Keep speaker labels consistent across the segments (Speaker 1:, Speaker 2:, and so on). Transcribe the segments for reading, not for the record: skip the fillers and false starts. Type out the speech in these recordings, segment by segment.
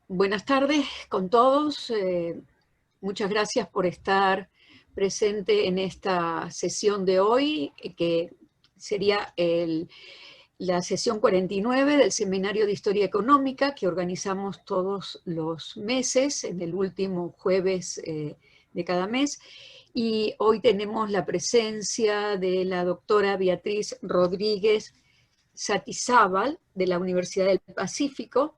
Speaker 1: Buenas tardes con todos. Muchas gracias por estar presente en esta sesión de hoy, que sería la sesión 49 del Seminario de Historia Económica que organizamos todos los meses, en el último jueves de cada mes. Y hoy tenemos la presencia de la doctora Beatriz Rodríguez Satizábal, de la Universidad del Pacífico.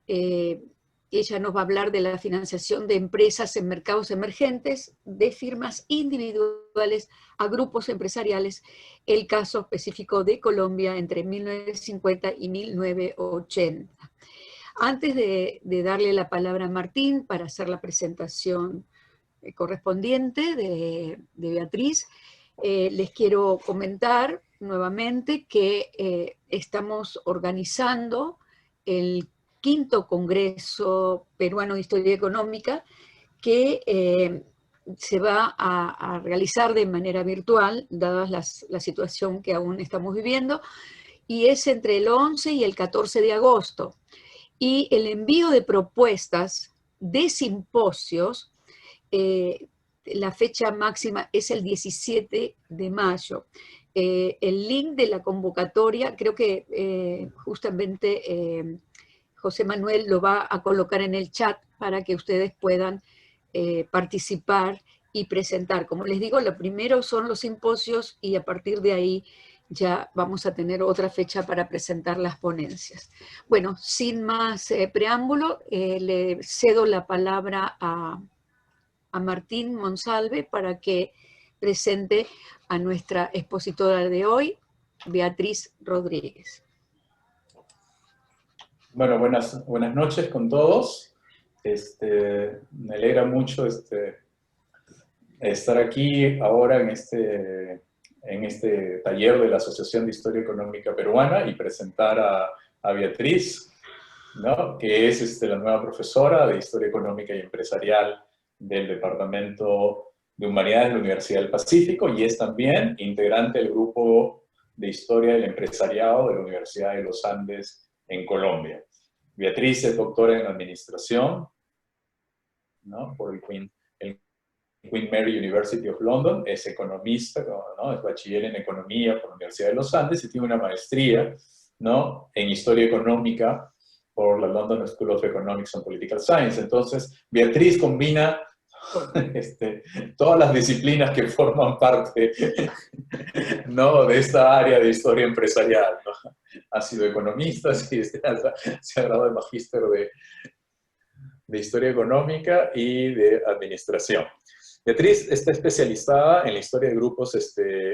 Speaker 1: Ella nos va a hablar de la financiación de empresas en mercados emergentes, de firmas individuales a grupos empresariales, el caso específico de Colombia entre 1950 y 1980. Antes de darle la palabra a Martín para hacer la presentación correspondiente de Beatriz, les quiero comentar nuevamente que estamos organizando el quinto Congreso Peruano de Historia Económica, que se va a realizar de manera virtual, dada la situación que aún estamos viviendo, y es entre el 11 y el 14 de agosto. Y el envío de propuestas de simposios, la fecha máxima es el 17 de mayo. El link de la convocatoria, creo que justamente José Manuel lo va a colocar en el chat para que ustedes puedan participar y presentar. Como les digo, lo primero son los simposios y a partir de ahí ya vamos a tener otra fecha para presentar las ponencias. Bueno, sin más preámbulo, le cedo la palabra a Martín Monsalve para que presente a nuestra expositora de hoy, Beatriz Rodríguez.
Speaker 2: Bueno, buenas noches con todos. Me alegra mucho estar aquí ahora en este taller de la Asociación de Historia Económica Peruana y presentar a Beatriz, ¿no? Que es la nueva profesora de Historia Económica y Empresarial del Departamento de Humanidades de la Universidad del Pacífico y es también integrante del grupo de Historia del Empresariado de la Universidad de los Andes en Colombia. Beatriz es doctora en Administración, ¿no? Por el Queen Mary University of London, es economista, ¿no? Es bachiller en Economía por la Universidad de los Andes y tiene una maestría, ¿no? En Historia Económica por la London School of Economics and Political Science. Entonces, Beatriz combina todas las disciplinas que forman parte, ¿no? De esta área de historia empresarial, ¿no? Ha sido economista, sí, se ha graduado de magíster de historia económica y de administración. Beatriz está especializada en la historia de grupos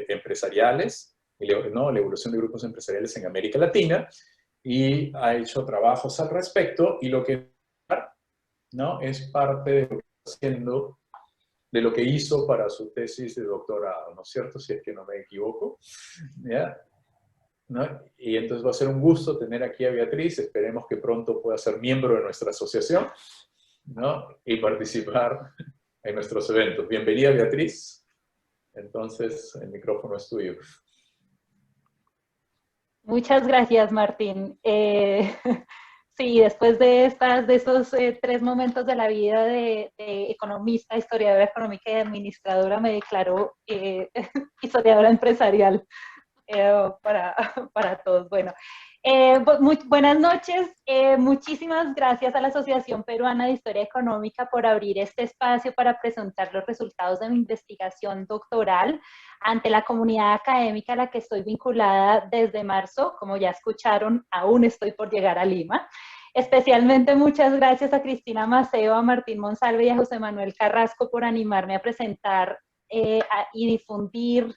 Speaker 2: empresariales, ¿no? La evolución de grupos empresariales en América Latina, y ha hecho trabajos al respecto, y lo que, ¿no? Es parte de lo que está haciendo, de lo que hizo para su tesis de doctorado, ¿no es cierto? Si es que no me equivoco, ¿ya? ¿No? Y entonces va a ser un gusto tener aquí a Beatriz, esperemos que pronto pueda ser miembro de nuestra asociación, ¿no? Y participar en nuestros eventos. Bienvenida, Beatriz. Entonces, el micrófono es tuyo.
Speaker 3: Muchas gracias, Martín. Sí, después de esos 3 momentos de la vida de economista, historiadora económica y administradora, me declaro historiadora empresarial para todos. Bueno, buenas noches. Muchísimas gracias a la Asociación Peruana de Historia Económica por abrir este espacio para presentar los resultados de mi investigación doctoral ante la comunidad académica a la que estoy vinculada desde marzo. Como ya escucharon, aún estoy por llegar a Lima. Especialmente muchas gracias a Cristina Maceo, a Martín Monsalve y a José Manuel Carrasco por animarme a presentar y difundir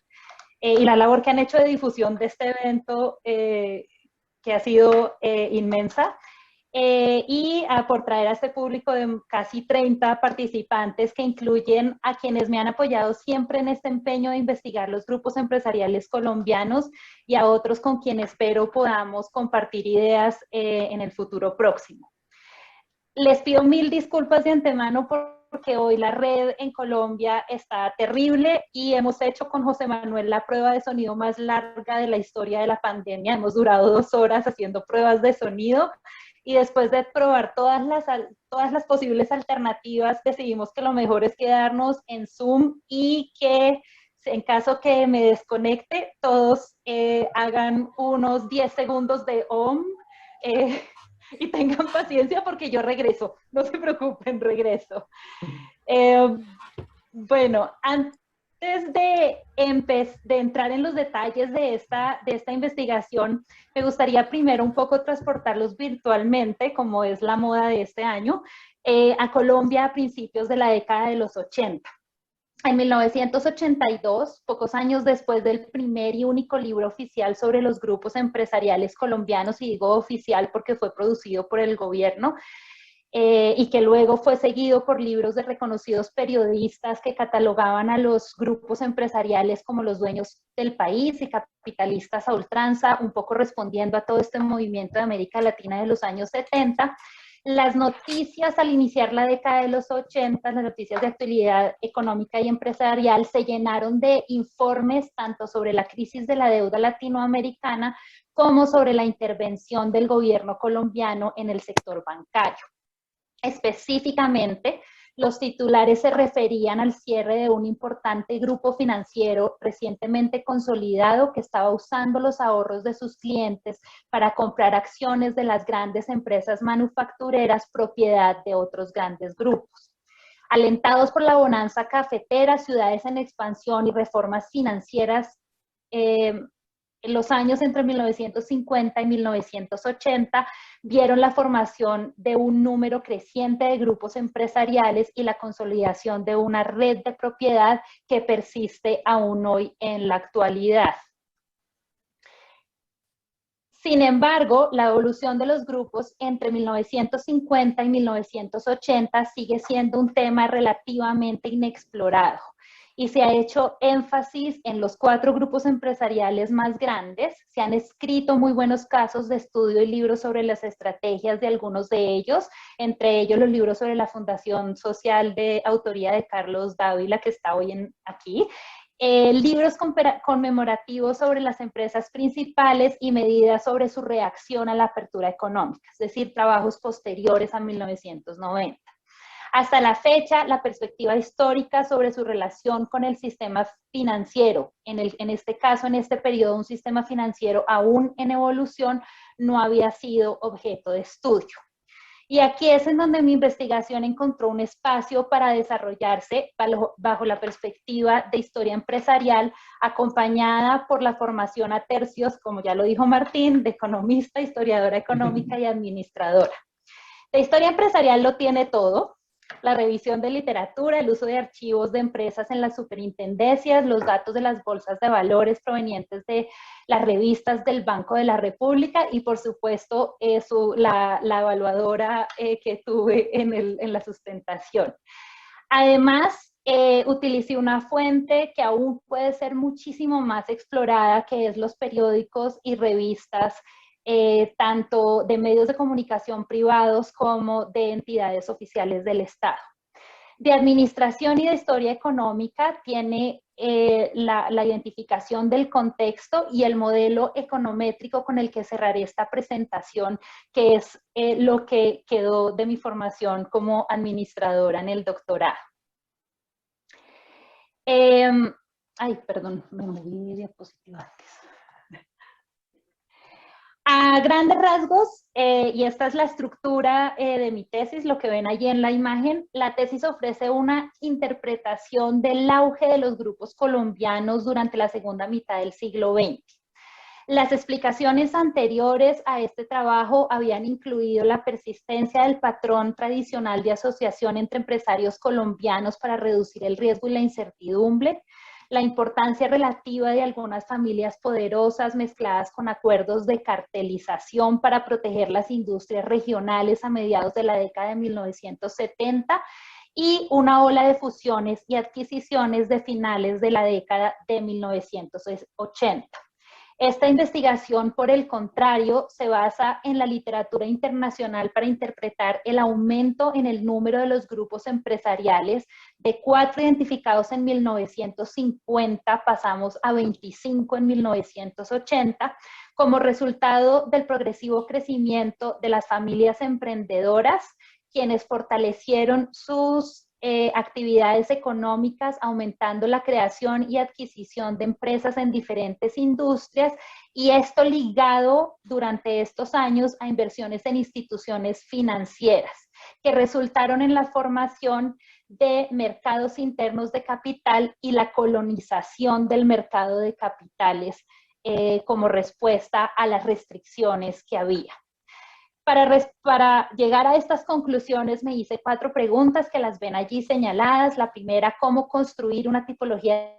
Speaker 3: y la labor que han hecho de difusión de este evento que ha sido inmensa, y por traer a este público de casi 30 participantes que incluyen a quienes me han apoyado siempre en este empeño de investigar los grupos empresariales colombianos y a otros con quienes espero podamos compartir ideas en el futuro próximo. Les pido 1000 disculpas de antemano porque hoy la red en Colombia está terrible y hemos hecho con José Manuel la prueba de sonido más larga de la historia de la pandemia. Hemos durado 2 horas haciendo pruebas de sonido y después de probar todas las posibles alternativas, decidimos que lo mejor es quedarnos en Zoom y que en caso que me desconecte, todos hagan unos 10 segundos de OM y tengan paciencia porque yo regreso. No se preocupen, regreso. Bueno, antes de entrar en los detalles de esta investigación, me gustaría primero un poco transportarlos virtualmente, como es la moda de este año, a Colombia a principios de la década de los 80. En 1982, pocos años después del primer y único libro oficial sobre los grupos empresariales colombianos, y digo oficial porque fue producido por el gobierno, y que luego fue seguido por libros de reconocidos periodistas que catalogaban a los grupos empresariales como los dueños del país y capitalistas a ultranza, un poco respondiendo a todo este movimiento de América Latina de los años 70. Las noticias al iniciar la década de los 80, las noticias de actualidad económica y empresarial, se llenaron de informes tanto sobre la crisis de la deuda latinoamericana como sobre la intervención del gobierno colombiano en el sector bancario. Específicamente, los titulares se referían al cierre de un importante grupo financiero recientemente consolidado que estaba usando los ahorros de sus clientes para comprar acciones de las grandes empresas manufactureras propiedad de otros grandes grupos. Alentados por la bonanza cafetera, ciudades en expansión y reformas financieras, en los años entre 1950 y 1980 vieron la formación de un número creciente de grupos empresariales y la consolidación de una red de propiedad que persiste aún hoy en la actualidad. Sin embargo, la evolución de los grupos entre 1950 y 1980 sigue siendo un tema relativamente inexplorado, y se ha hecho énfasis en los 4 grupos empresariales más grandes. Se han escrito muy buenos casos de estudio y libros sobre las estrategias de algunos de ellos, entre ellos los libros sobre la Fundación Social de autoría de Carlos Dávila, que está hoy aquí, libros conmemorativos sobre las empresas principales y medidas sobre su reacción a la apertura económica, es decir, trabajos posteriores a 1990. Hasta la fecha, la perspectiva histórica sobre su relación con el sistema financiero, en este caso, en este periodo, un sistema financiero aún en evolución, no había sido objeto de estudio. Y aquí es en donde mi investigación encontró un espacio para desarrollarse bajo la perspectiva de historia empresarial, acompañada por la formación a tercios, como ya lo dijo Martín, de economista, historiadora económica y administradora. La historia empresarial lo tiene todo: la revisión de literatura, el uso de archivos de empresas en las superintendencias, los datos de las bolsas de valores provenientes de las revistas del Banco de la República y, por supuesto, la evaluadora que tuve en la sustentación. Además, utilicé una fuente que aún puede ser muchísimo más explorada, que es los periódicos y revistas tanto de medios de comunicación privados como de entidades oficiales del Estado. De administración y de historia económica tiene la identificación del contexto y el modelo econométrico con el que cerraré esta presentación, que es lo que quedó de mi formación como administradora en el doctorado. Perdón, me moví mi diapositiva antes. A grandes rasgos, y esta es la estructura de mi tesis, lo que ven allí en la imagen, la tesis ofrece una interpretación del auge de los grupos colombianos durante la segunda mitad del siglo XX. Las explicaciones anteriores a este trabajo habían incluido la persistencia del patrón tradicional de asociación entre empresarios colombianos para reducir el riesgo y la incertidumbre, la importancia relativa de algunas familias poderosas mezcladas con acuerdos de cartelización para proteger las industrias regionales a mediados de la década de 1970 y una ola de fusiones y adquisiciones de finales de la década de 1980. Esta investigación, por el contrario, se basa en la literatura internacional para interpretar el aumento en el número de los grupos empresariales. De 4 identificados en 1950 pasamos a 25 en 1980, como resultado del progresivo crecimiento de las familias emprendedoras, quienes fortalecieron sus actividades económicas, aumentando la creación y adquisición de empresas en diferentes industrias, y esto ligado durante estos años a inversiones en instituciones financieras, que resultaron en la formación de mercados internos de capital y la colonización del mercado de capitales como respuesta a las restricciones que había. Para llegar a estas conclusiones me hice 4 preguntas que las ven allí señaladas. La primera, ¿cómo construir una tipología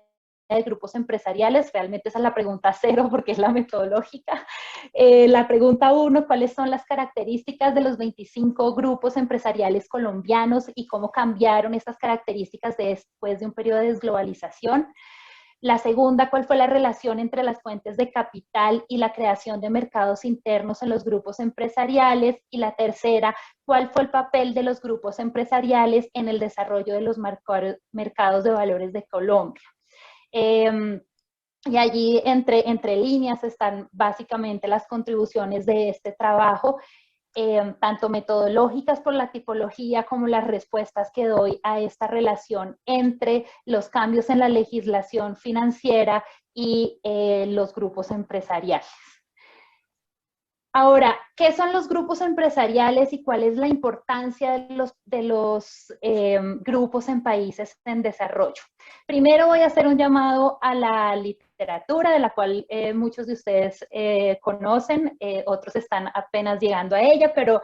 Speaker 3: de grupos empresariales? Realmente esa es la pregunta 0 porque es la metodológica. La pregunta 1, ¿cuáles son las características de los 25 grupos empresariales colombianos y cómo cambiaron estas características después de un periodo de desglobalización? La segunda, ¿cuál fue la relación entre las fuentes de capital y la creación de mercados internos en los grupos empresariales? Y la tercera, ¿cuál fue el papel de los grupos empresariales en el desarrollo de los mercados de valores de Colombia? Y allí entre líneas están básicamente las contribuciones de este trabajo, tanto metodológicas por la tipología como las respuestas que doy a esta relación entre los cambios en la legislación financiera y los grupos empresariales. Ahora, ¿qué son los grupos empresariales y cuál es la importancia de los grupos en países en desarrollo? Primero voy a hacer un llamado a la literatura, de la cual muchos de ustedes conocen, otros están apenas llegando a ella, pero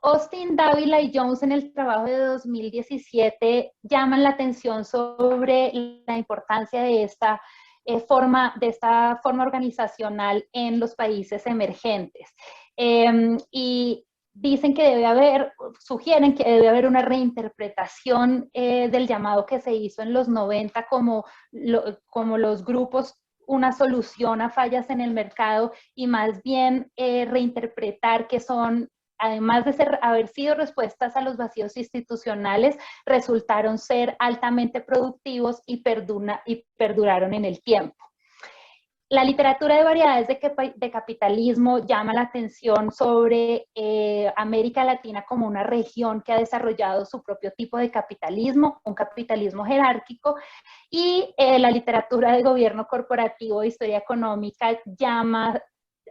Speaker 3: Austin, Dávila y Jones en el trabajo de 2017 llaman la atención sobre la importancia de esta forma organizacional en los países emergentes. Y dicen que sugieren que debe haber una reinterpretación del llamado que se hizo en los 90 como los grupos una solución a fallas en el mercado, y más bien reinterpretar que son, además de haber sido respuestas a los vacíos institucionales, resultaron ser altamente productivos y perduraron en el tiempo. La literatura de variedades de capitalismo llama la atención sobre América Latina como una región que ha desarrollado su propio tipo de capitalismo, un capitalismo jerárquico, y la literatura de gobierno corporativo e historia económica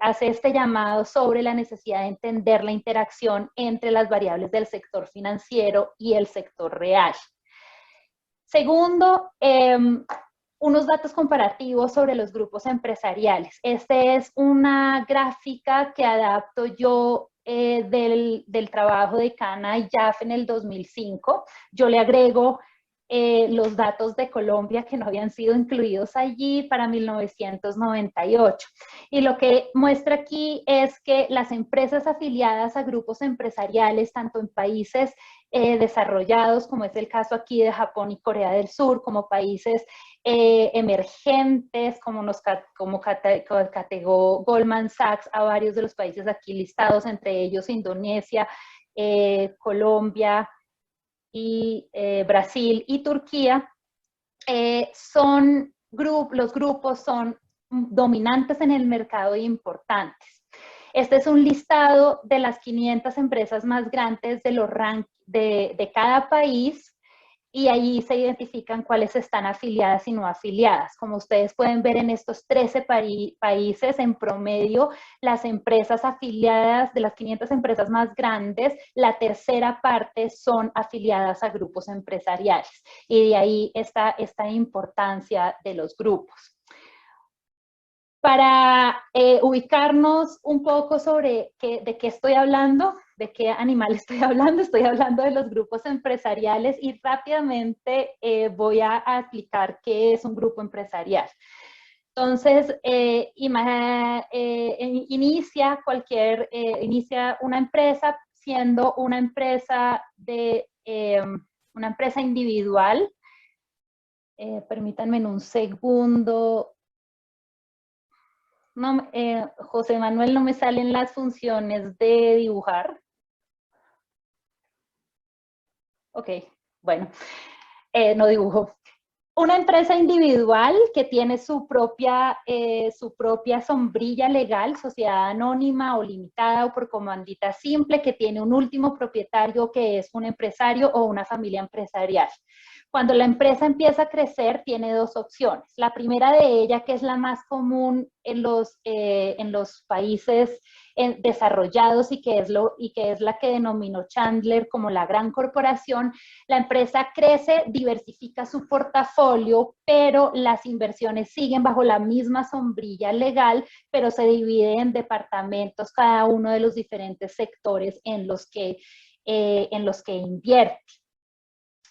Speaker 3: hace este llamado sobre la necesidad de entender la interacción entre las variables del sector financiero y el sector real. Segundo, unos datos comparativos sobre los grupos empresariales. Esta es una gráfica que adapto yo del trabajo de Cana y Jaff en el 2005. Yo le agrego los datos de Colombia que no habían sido incluidos allí para 1998. Y lo que muestra aquí es que las empresas afiliadas a grupos empresariales, tanto en países desarrollados, como es el caso aquí de Japón y Corea del Sur, como países emergentes, como categó Goldman Sachs a varios de los países aquí listados, entre ellos Indonesia, Colombia, y Brasil y Turquía, los grupos son dominantes en el mercado e importantes. Este es un listado de las 500 empresas más grandes de cada país, y allí se identifican cuáles están afiliadas y no afiliadas. Como ustedes pueden ver, en estos 13 países, en promedio, las empresas afiliadas, de las 500 empresas más grandes, la tercera parte son afiliadas a grupos empresariales. Y de ahí está esta importancia de los grupos. Para ubicarnos un poco sobre de qué estoy hablando, de qué animal estoy hablando de los grupos empresariales, y rápidamente voy a explicar qué es un grupo empresarial. Entonces, inicia una empresa siendo una empresa individual. Permítanme un segundo. No, José Manuel, no me salen las funciones de dibujar. Ok, bueno, no dibujo. Una empresa individual que tiene su propia sombrilla legal, sociedad anónima o limitada o por comandita simple, que tiene un último propietario que es un empresario o una familia empresarial. Cuando la empresa empieza a crecer, tiene dos opciones. La primera de ellas, que es la más común en los países desarrollados y que es la que denominó Chandler como la gran corporación, la empresa crece, diversifica su portafolio, pero las inversiones siguen bajo la misma sombrilla legal, pero se divide en departamentos cada uno de los diferentes sectores en los que invierte.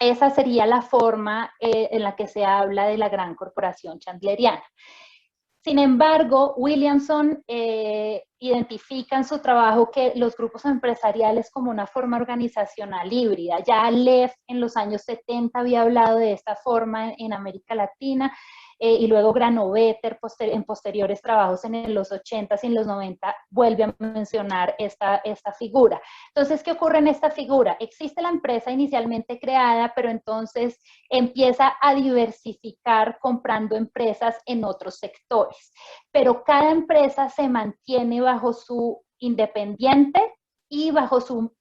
Speaker 3: Esa sería la forma en la que se habla de la gran corporación chandleriana. Sin embargo, Williamson identifica en su trabajo que los grupos empresariales como una forma organizacional híbrida. Ya Lev en los años 70 había hablado de esta forma en América Latina, y luego Granovetter en posteriores trabajos en los 80s y en los 90 vuelve a mencionar esta figura. Entonces, ¿qué ocurre en esta figura? Existe la empresa inicialmente creada, pero entonces empieza a diversificar comprando empresas en otros sectores. Pero cada empresa se mantiene bajo su independiente y bajo su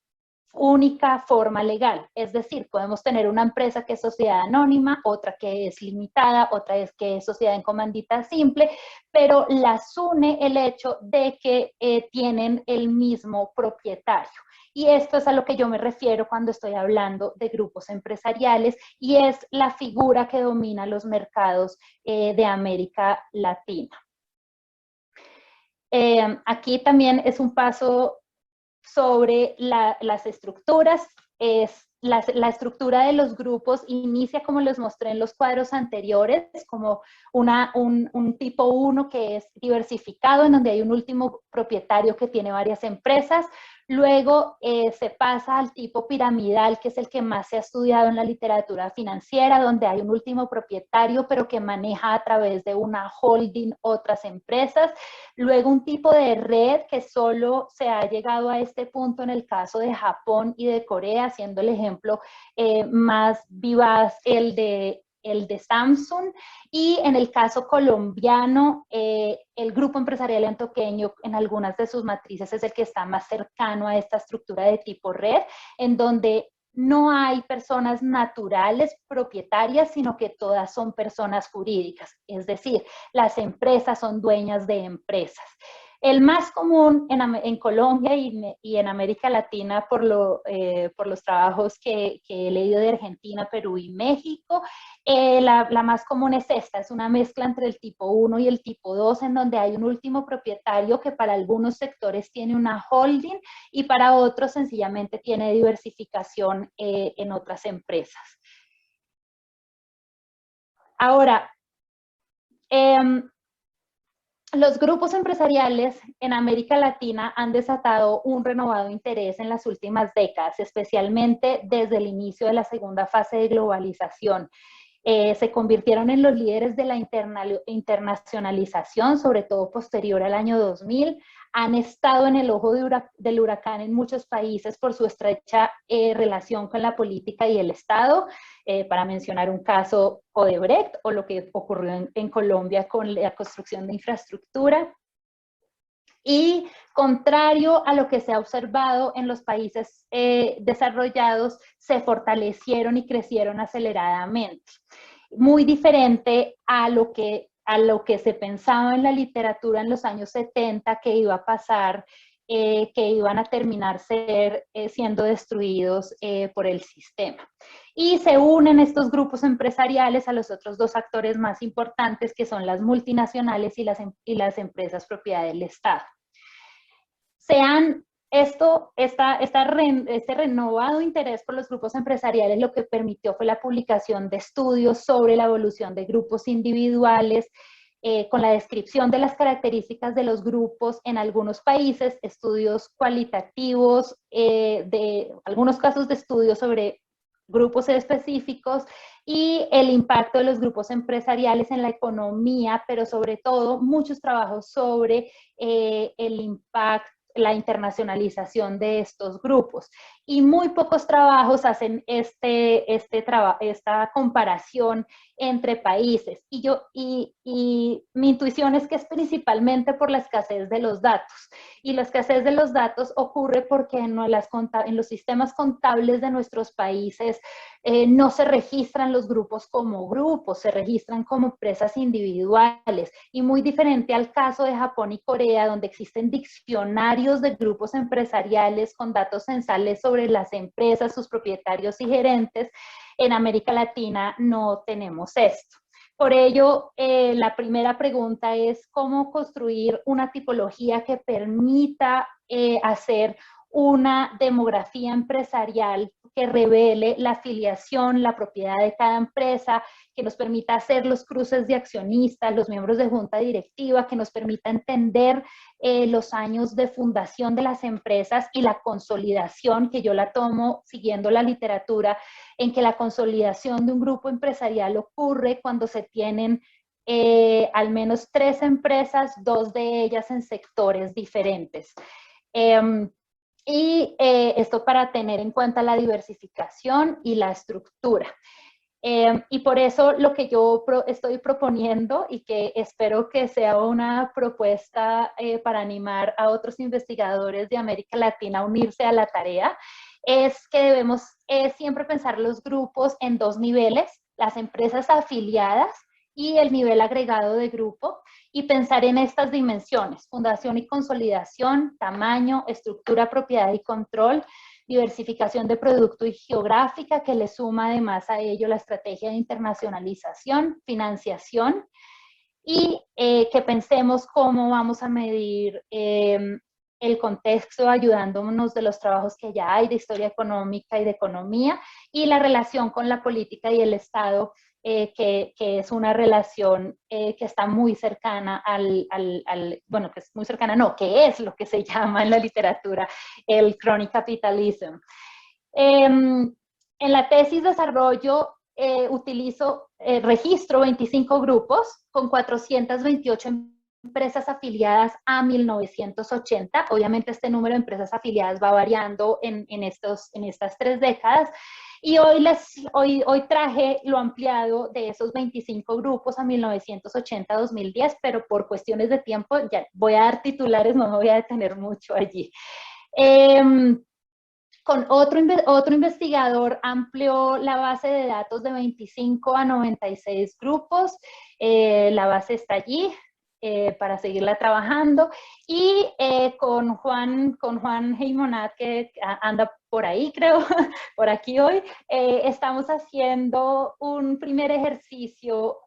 Speaker 3: única forma legal. Es decir, podemos tener una empresa que es sociedad anónima, otra que es limitada, otra que es sociedad en comandita simple, pero las une el hecho de que tienen el mismo propietario. Y esto es a lo que yo me refiero cuando estoy hablando de grupos empresariales, y es la figura que domina los mercados de América Latina. Aquí también es un paso sobre las estructuras. La estructura de los grupos inicia, como les mostré en los cuadros anteriores, como un tipo 1 que es diversificado, en donde hay un último propietario que tiene varias empresas. Luego se pasa al tipo piramidal, que es el que más se ha estudiado en la literatura financiera, donde hay un último propietario, pero que maneja a través de una holding otras empresas. Luego un tipo de red, que solo se ha llegado a este punto en el caso de Japón y de Corea, siendo el ejemplo más vivaz el de Samsung. Y en el caso colombiano, el grupo empresarial antioqueño en algunas de sus matrices es el que está más cercano a esta estructura de tipo red, en donde no hay personas naturales propietarias, sino que todas son personas jurídicas. Es decir, las empresas son dueñas de empresas. El más común en Colombia y en América Latina por los trabajos que he leído de Argentina, Perú y México, la más común es esta, es una mezcla entre el tipo 1 y el tipo 2, en donde hay un último propietario que para algunos sectores tiene una holding y para otros sencillamente tiene diversificación en otras empresas. Ahora, los grupos empresariales en América Latina han desatado un renovado interés en las últimas décadas, especialmente desde el inicio de la segunda fase de globalización. Se convirtieron en los líderes de la internacionalización, sobre todo posterior al año 2000. Han estado en el ojo del huracán en muchos países por su estrecha relación con la política y el Estado. Para mencionar un caso, Odebrecht, o lo que ocurrió en Colombia con la construcción de infraestructura. Y contrario a lo que se ha observado en los países desarrollados, se fortalecieron y crecieron aceleradamente. Muy diferente a lo que se pensaba en la literatura en los años 70 que iba a pasar, que iban a terminar siendo destruidos por el sistema. Y se unen estos grupos empresariales a los otros dos actores más importantes, que son las multinacionales y las empresas propiedad del Estado. Este renovado interés por los grupos empresariales lo que permitió fue la publicación de estudios sobre la evolución de grupos individuales, con la descripción de las características de los grupos en algunos países, estudios cualitativos, de algunos casos de estudios sobre grupos específicos y el impacto de los grupos empresariales en la economía, pero sobre todo muchos trabajos sobre el impacto, la internacionalización de estos grupos. y muy pocos trabajos hacen esta comparación entre países. Y mi intuición es que es principalmente por la escasez de los datos. Y la escasez de los datos ocurre porque en los sistemas contables de nuestros países no se registran los grupos como grupos, se registran como empresas individuales. Y muy diferente al caso de Japón y Corea, donde existen diccionarios de grupos empresariales con datos censales sobre las empresas, sus propietarios y gerentes, en América Latina no tenemos esto. Por ello, la primera pregunta es cómo construir una tipología que permita hacer una demografía empresarial que revele la afiliación, la propiedad de cada empresa, que nos permita hacer los cruces de accionistas, los miembros de junta directiva, que nos permita entender los años de fundación de las empresas y la consolidación, que yo la tomo siguiendo la literatura, en que la consolidación de un grupo empresarial ocurre cuando se tienen al menos 3 empresas, 2 de ellas en sectores diferentes. Esto para tener en cuenta la diversificación y la estructura. Y por eso lo que yo estoy proponiendo, y que espero que sea una propuesta para animar a otros investigadores de América Latina a unirse a la tarea, es que debemos siempre pensar los grupos en 2 niveles, las empresas afiliadas y el nivel agregado de grupo, y pensar en estas dimensiones: fundación y consolidación, tamaño, estructura, propiedad y control, diversificación de producto y geográfica, que le suma además a ello la estrategia de internacionalización, financiación, y que pensemos cómo vamos a medir el contexto, ayudándonos de los trabajos que ya hay de historia económica y de economía, y la relación con la política y el Estado, que es una relación que está muy cercana bueno, que es muy cercana, no, que es lo que se llama en la literatura el crony capitalism. En la tesis desarrollo, registro 25 grupos con 428 empresas afiliadas a 1980. Obviamente este número de empresas afiliadas va variando en estas 3 décadas. Y hoy traje lo ampliado de esos 25 grupos a 1980-2010, pero por cuestiones de tiempo ya voy a dar titulares, no me voy a detener mucho allí. Con otro investigador amplió la base de datos de 25 a 96 grupos. La base está allí para seguirla trabajando. Y con Juan Heimonat, que anda por ahí, creo, por aquí hoy, estamos haciendo un primer ejercicio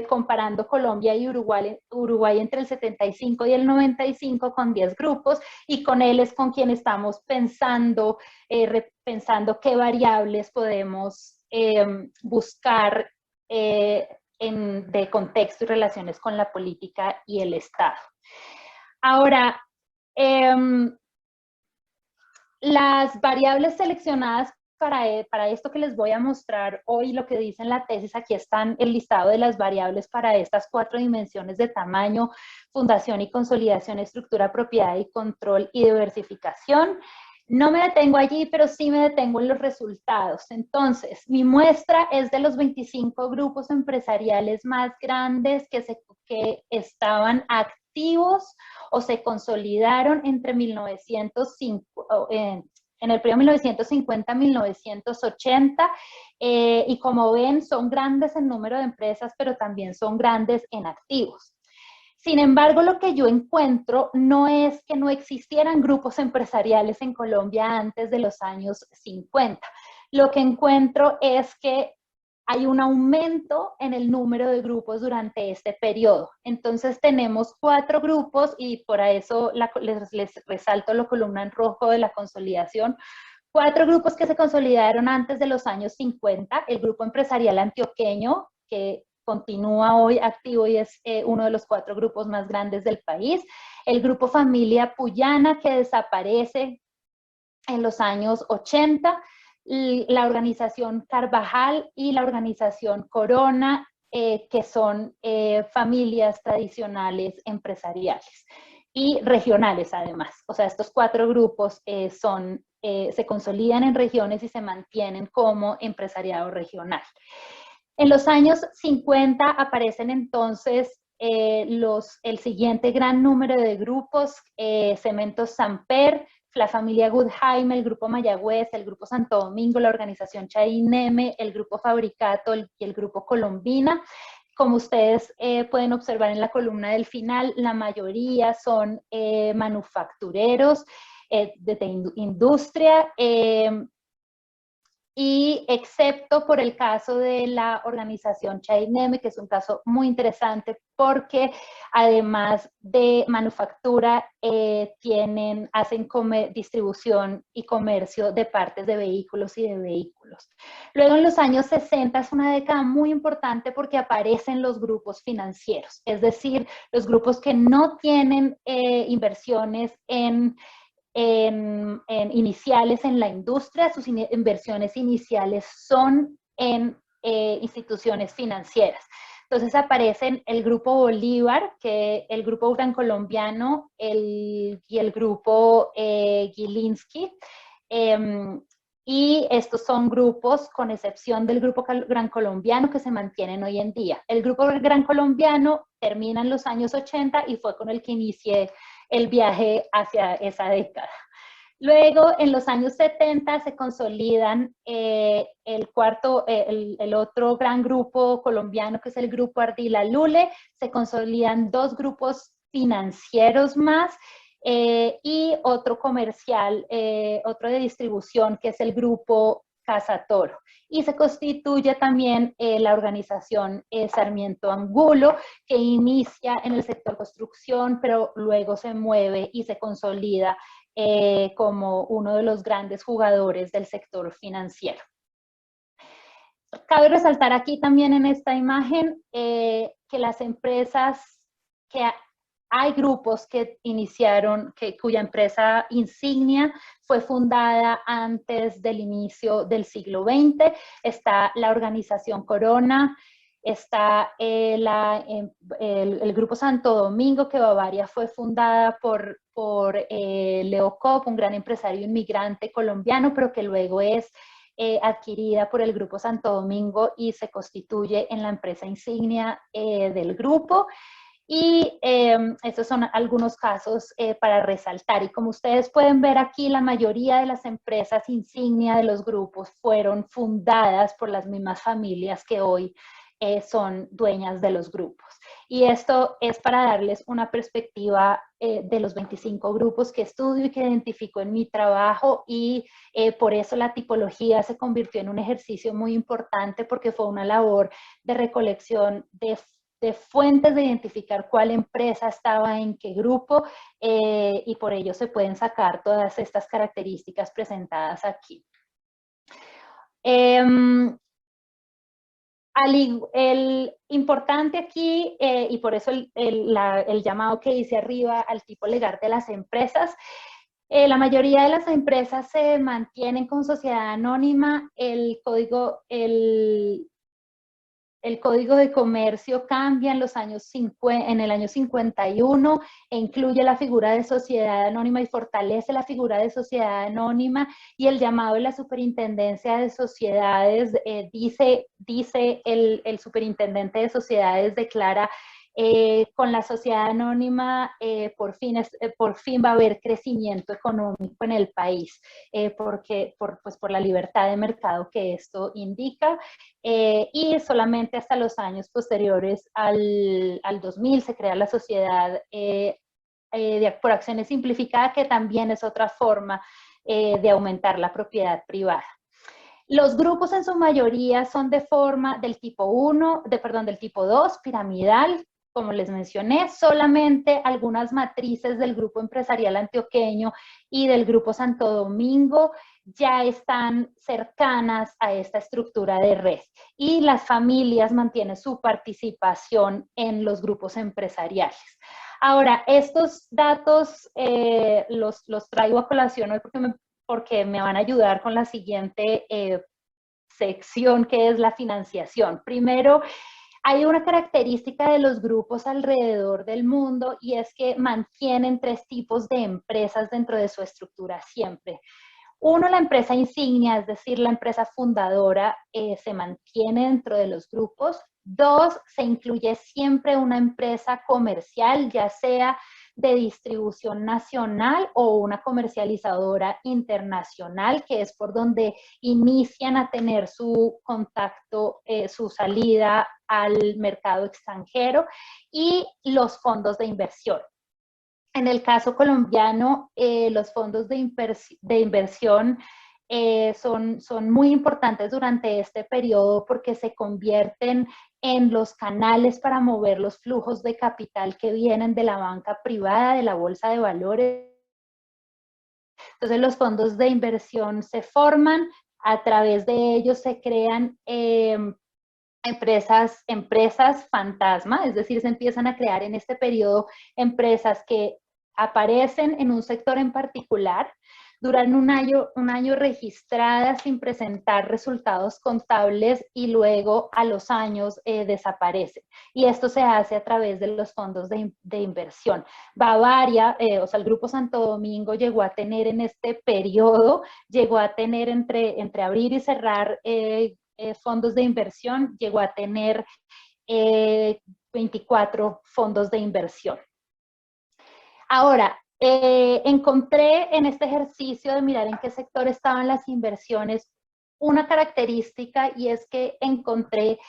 Speaker 3: comparando Colombia y Uruguay entre el 75 y el 95 con 10 grupos, y con él es con quien estamos pensando qué variables podemos buscar de contexto y relaciones con la política y el Estado. Ahora, las variables seleccionadas para esto que les voy a mostrar hoy, lo que dice en la tesis, aquí están el listado de las variables para estas 4 dimensiones de tamaño, fundación y consolidación, estructura, propiedad y control y diversificación. No me detengo allí, pero sí me detengo en los resultados. Entonces, mi muestra es de los 25 grupos empresariales más grandes que estaban activos o se consolidaron entre 1905, en el periodo 1950-1980, y como ven, son grandes en número de empresas, pero también son grandes en activos. Sin embargo, lo que yo encuentro no es que no existieran grupos empresariales en Colombia antes de los años 50. Lo que encuentro es que hay un aumento en el número de grupos durante este periodo. Entonces tenemos 4 grupos, y por eso les resalto la columna en rojo de la consolidación. 4 grupos que se consolidaron antes de los años 50. El grupo empresarial antioqueño, que continúa hoy activo y es uno de los 4 grupos más grandes del país. El grupo Familia Puyana, que desaparece en los años 80. La organización Carvajal y la organización Corona, que son familias tradicionales empresariales. y regionales además. O sea, estos 4 grupos se consolidan en regiones y se mantienen como empresariado regional. En los años 50 aparecen entonces el siguiente gran número de grupos, Cementos Samper, la familia Gudheim, el grupo Mayagüez, el grupo Santo Domingo, la organización Chaineme, el grupo Fabricato y el grupo Colombina. Como ustedes pueden observar en la columna del final, la mayoría son manufactureros de industria, y excepto por el caso de la organización Chaineme, que es un caso muy interesante porque además de manufactura hacen distribución y comercio de partes de vehículos y de vehículos. Luego en los años 60 es una década muy importante porque aparecen los grupos financieros, es decir, los grupos que no tienen inversiones iniciales en la industria, sus inversiones iniciales son en instituciones financieras. Entonces aparecen el Grupo Bolívar, el Grupo Gran Colombiano y el Grupo Gilinski. Y estos son grupos, con excepción del Grupo Gran Colombiano, que se mantienen hoy en día. El Grupo Gran Colombiano termina en los años 80 y fue con el que inicié el viaje hacia esa década. Luego, en los años 70 se consolidan el otro gran grupo colombiano, que es el Grupo Ardila Lule. Se consolidan 2 grupos financieros más y otro comercial, otro de distribución, que es el Grupo Casa Toro. Y se constituye también la organización Sarmiento Angulo, que inicia en el sector construcción, pero luego se mueve y se consolida como uno de los grandes jugadores del sector financiero. Cabe resaltar aquí también en esta imagen que las empresas, que hay grupos que iniciaron, cuya empresa insignia fue fundada antes del inicio del siglo XX. Está la organización Corona, está el Grupo Santo Domingo, que Bavaria fue fundada por Leo Kopp, un gran empresario inmigrante colombiano, pero que luego es adquirida por el Grupo Santo Domingo y se constituye en la empresa insignia del grupo. Y estos son algunos casos para resaltar. Y como ustedes pueden ver aquí, la mayoría de las empresas insignia de los grupos fueron fundadas por las mismas familias que hoy son dueñas de los grupos. Y esto es para darles una perspectiva de los 25 grupos que estudio y que identifico en mi trabajo, y por eso la tipología se convirtió en un ejercicio muy importante, porque fue una labor de recolección de fuentes, de identificar cuál empresa estaba en qué grupo, y por ello se pueden sacar todas estas características presentadas aquí. El importante aquí, y por eso el llamado que hice arriba al tipo legal de las empresas, la mayoría de las empresas se mantienen con sociedad anónima. El código de comercio cambia en el año 51 e incluye la figura de sociedad anónima y fortalece la figura de sociedad anónima, y el llamado de la superintendencia de sociedades, dice el superintendente de sociedades, declara con la sociedad anónima por fin va a haber crecimiento económico en el país, por la libertad de mercado que esto indica, y solamente hasta los años posteriores al 2000 se crea la sociedad por acciones simplificada, que también es otra forma de aumentar la propiedad privada. Los grupos en su mayoría son del tipo 2, piramidal. Como les mencioné, solamente algunas matrices del Grupo Empresarial Antioqueño y del Grupo Santo Domingo ya están cercanas a esta estructura de red, y las familias mantienen su participación en los grupos empresariales. Ahora, estos datos los traigo a colación hoy porque me van a ayudar con la siguiente sección, que es la financiación. Primero, Hay una característica de los grupos alrededor del mundo y es que mantienen 3 tipos de empresas dentro de su estructura siempre. Uno, la empresa insignia, es decir, la empresa fundadora, se mantiene dentro de los grupos. 2, se incluye siempre una empresa comercial, ya sea de distribución nacional o una comercializadora internacional, que es por donde inician a tener su contacto, su salida al mercado extranjero, y los fondos de inversión. En el caso colombiano, los fondos de inversión son muy importantes durante este periodo porque se convierten en los canales para mover los flujos de capital que vienen de la banca privada, de la bolsa de valores. Entonces los fondos de inversión se forman, a través de ellos se crean empresas fantasma, es decir, se empiezan a crear en este periodo empresas que aparecen en un sector en particular, duran un año registradas sin presentar resultados contables y luego a los años desaparecen. Y esto se hace a través de los fondos de inversión. Bavaria, o sea, el Grupo Santo Domingo llegó a tener en este periodo, llegó a tener entre abrir y cerrar fondos de inversión, llegó a tener 24 fondos de inversión. Ahora, encontré en este ejercicio de mirar en qué sector estaban las inversiones una característica, y es que encontré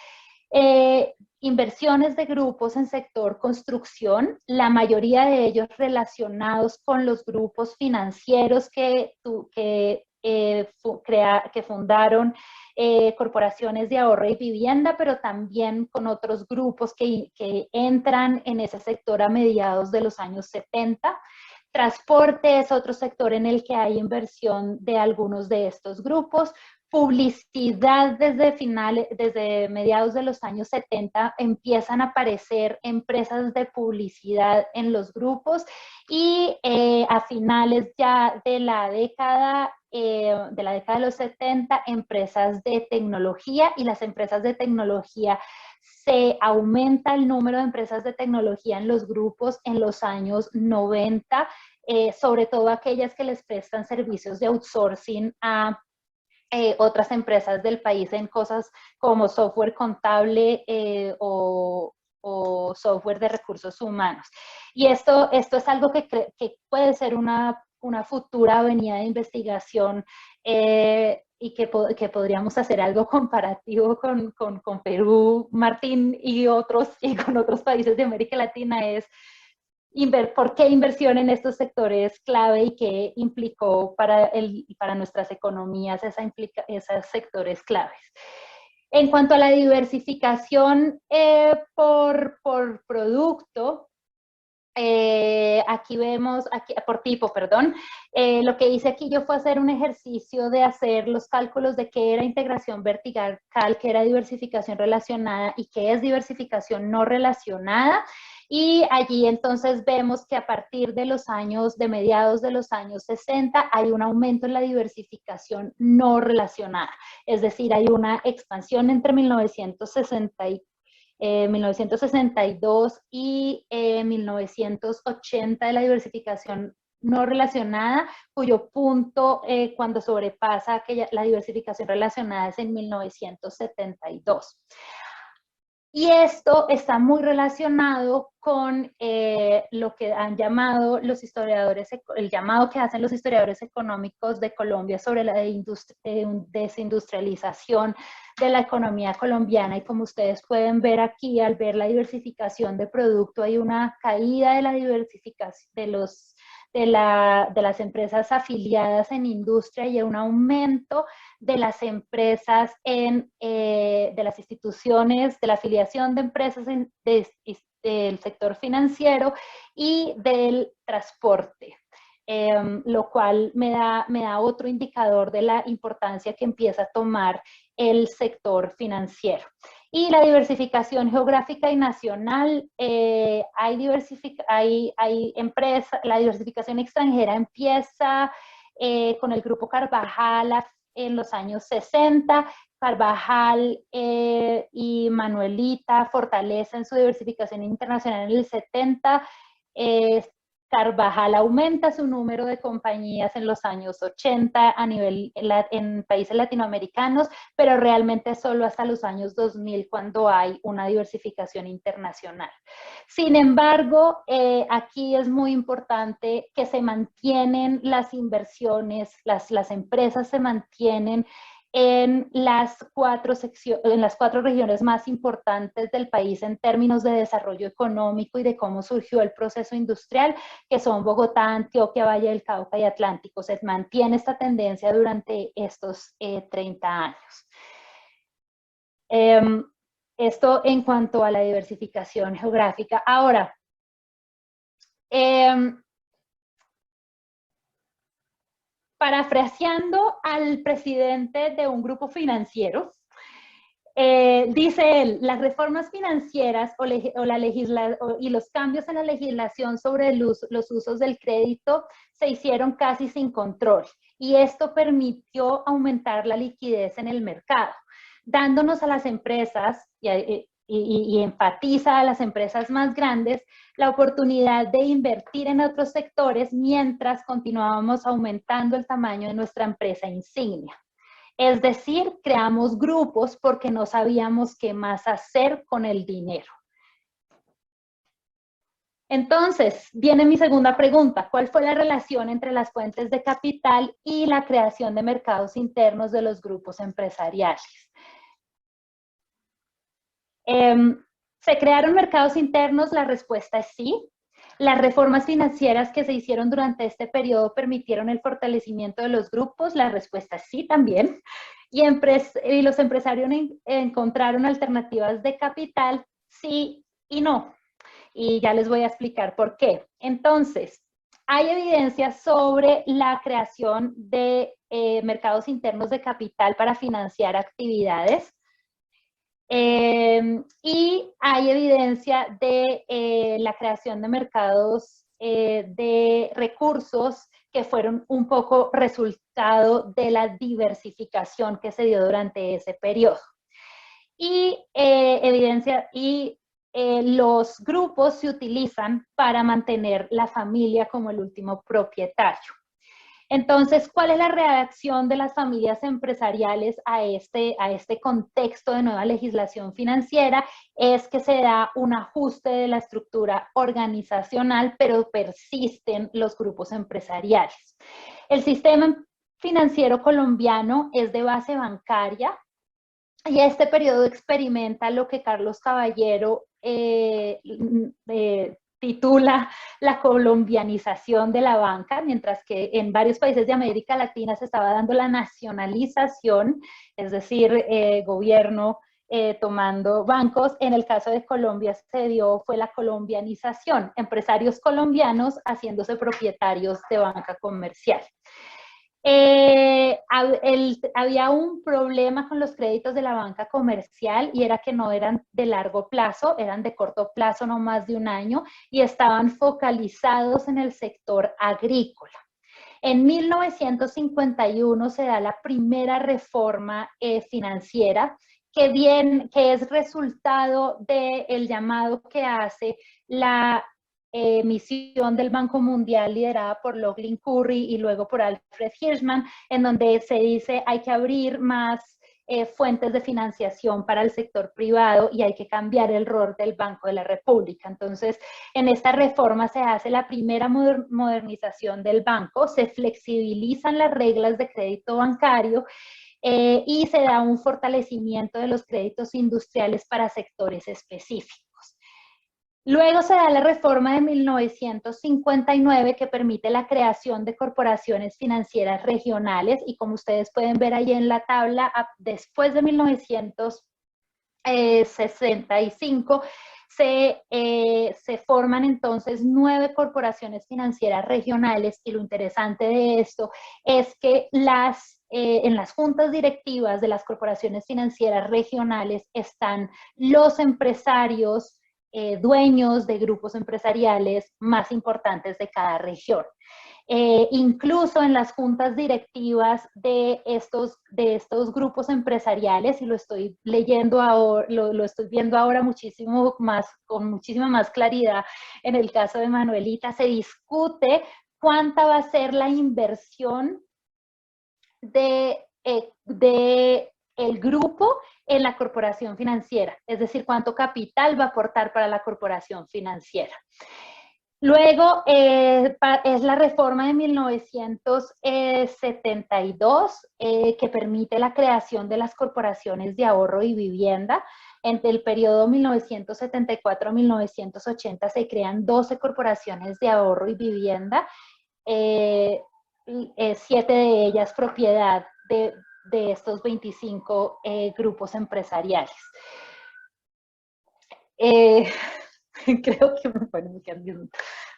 Speaker 3: inversiones de grupos en sector construcción, la mayoría de ellos relacionados con los grupos financieros que fundaron corporaciones de ahorro y vivienda, pero también con otros grupos que entran en ese sector a mediados de los años 70. Transporte es otro sector en el que hay inversión de algunos de estos grupos. Publicidad, desde mediados de los años 70 empiezan a aparecer empresas de publicidad en los grupos, y a finales ya de la década de los 70, empresas de tecnología, y las empresas de tecnología, se aumenta el número de empresas de tecnología en los grupos en los años 90, sobre todo aquellas que les prestan servicios de outsourcing a otras empresas del país en cosas como software contable o software de recursos humanos. Y esto es algo que puede ser una futura avenida de investigación y que podríamos hacer algo comparativo con Perú, Martín, y con otros países de América Latina, es por qué inversión en estos sectores clave y qué implicó para nuestras economías esos sectores claves. En cuanto a la diversificación por producto, aquí vemos, por tipo, perdón, lo que hice aquí yo fue hacer un ejercicio de hacer los cálculos de qué era integración vertical, qué era diversificación relacionada y qué es diversificación no relacionada. Y allí entonces vemos que a partir de mediados de los años 60 hay un aumento en la diversificación no relacionada. Es decir, hay una expansión entre 1962 y 1980 de la diversificación no relacionada, cuyo punto cuando sobrepasa la diversificación relacionada es en 1972. Y esto está muy relacionado con lo que han llamado los historiadores, el llamado que hacen los historiadores económicos de Colombia sobre la desindustrialización de la economía colombiana. Y como ustedes pueden ver aquí, al ver la diversificación de producto, hay una caída de la diversificación de las empresas afiliadas en industria y un aumento de las empresas de las instituciones, de la afiliación de empresas del sector financiero y del transporte, lo cual me da otro indicador de la importancia que empieza a tomar el sector financiero. Y la diversificación geográfica y nacional, la diversificación extranjera empieza con el Grupo Carvajal en los años 60, Carvajal y Manuelita fortalecen su diversificación internacional en el 70. Carvajal aumenta su número de compañías en los años 80 a nivel en países latinoamericanos, pero realmente solo hasta los años 2000 cuando hay una diversificación internacional. Sin embargo, aquí es muy importante que se mantienen las inversiones, las empresas se mantienen en las cuatro regiones más importantes del país en términos de desarrollo económico y de cómo surgió el proceso industrial, que son Bogotá, Antioquia, Valle del Cauca y Atlántico. Se mantiene esta tendencia durante estos 30 años. Esto en cuanto a la diversificación geográfica. Ahora, parafraseando al presidente de un grupo financiero, dice él, las reformas financieras y los cambios en la legislación sobre los usos del crédito se hicieron casi sin control, y esto permitió aumentar la liquidez en el mercado, dándonos a las empresas, y enfatiza a las empresas más grandes, la oportunidad de invertir en otros sectores mientras continuábamos aumentando el tamaño de nuestra empresa insignia. Es decir, creamos grupos porque no sabíamos qué más hacer con el dinero. Entonces, viene mi segunda pregunta. ¿Cuál fue la relación entre las fuentes de capital y la creación de mercados internos de los grupos empresariales? ¿Se crearon mercados internos? La respuesta es sí. Las reformas financieras que se hicieron durante este periodo permitieron el fortalecimiento de los grupos. La respuesta es sí también. Y los empresarios encontraron alternativas de capital, sí y no. Y ya les voy a explicar por qué. Entonces, hay evidencia sobre la creación de mercados internos de capital para financiar actividades. Y hay evidencia de la creación de mercados de recursos que fueron un poco resultado de la diversificación que se dio durante ese periodo. Y los grupos se utilizan para mantener la familia como el último propietario. Entonces, ¿cuál es la reacción de las familias empresariales a este contexto de nueva legislación financiera? Es que se da un ajuste de la estructura organizacional, pero persisten los grupos empresariales. El sistema financiero colombiano es de base bancaria y este periodo experimenta lo que Carlos Caballero titula la colombianización de la banca, mientras que en varios países de América Latina se estaba dando la nacionalización, es decir, gobierno tomando bancos. En el caso de Colombia fue la colombianización, empresarios colombianos haciéndose propietarios de banca comercial. Había un problema con los créditos de la banca comercial y era que no eran de largo plazo, eran de corto plazo, no más de un año, y estaban focalizados en el sector agrícola. En 1951 se da la primera reforma financiera que es resultado del llamado que hace la misión del Banco Mundial liderada por Loughlin Curry y luego por Alfred Hirschman, en donde se dice hay que abrir más fuentes de financiación para el sector privado y hay que cambiar el rol del Banco de la República. Entonces, en esta reforma se hace la primera modernización del banco, se flexibilizan las reglas de crédito bancario y se da un fortalecimiento de los créditos industriales para sectores específicos. Luego se da la reforma de 1959 que permite la creación de corporaciones financieras regionales y como ustedes pueden ver ahí en la tabla, después de 1965 se forman entonces 9 corporaciones financieras regionales y lo interesante de esto es que en las juntas directivas de las corporaciones financieras regionales están los empresarios dueños de grupos empresariales más importantes de cada región. incluso en las juntas directivas de estos grupos empresariales, y lo estoy leyendo ahora, lo estoy viendo ahora muchísimo más, con muchísima más claridad en el caso de Manuelita, se discute cuánta va a ser la inversión de el grupo en la corporación financiera, es decir, cuánto capital va a aportar para la corporación financiera. Luego es la reforma de 1972 que permite la creación de las corporaciones de ahorro y vivienda. Entre el periodo 1974-1980 se crean 12 corporaciones de ahorro y vivienda, 7 de ellas propiedad de estos 25 grupos empresariales. Creo que bueno,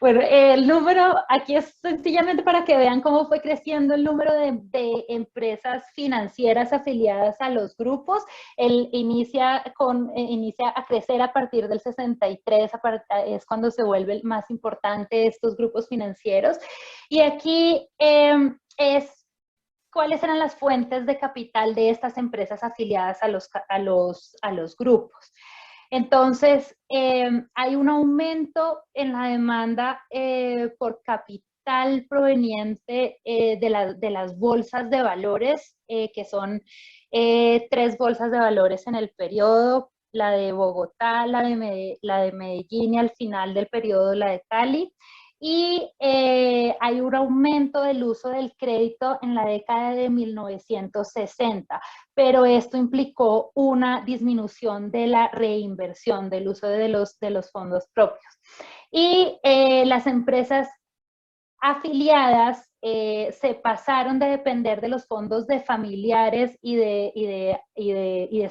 Speaker 3: el número aquí es sencillamente para que vean cómo fue creciendo el número de empresas financieras afiliadas a los grupos. Inicia a crecer a partir del 63, es cuando se vuelve más importante estos grupos financieros. Y aquí es cuáles eran las fuentes de capital de estas empresas afiliadas a los grupos. Entonces, hay un aumento en la demanda por capital proveniente de las bolsas de valores, que son 3 bolsas de valores en el periodo, la de Bogotá, la de Medellín y al final del periodo la de Cali. Y hay un aumento del uso del crédito en la década de 1960, pero esto implicó una disminución de la reinversión, del uso de los fondos propios. Y las empresas afiliadas se pasaron de depender de los fondos de familiares y de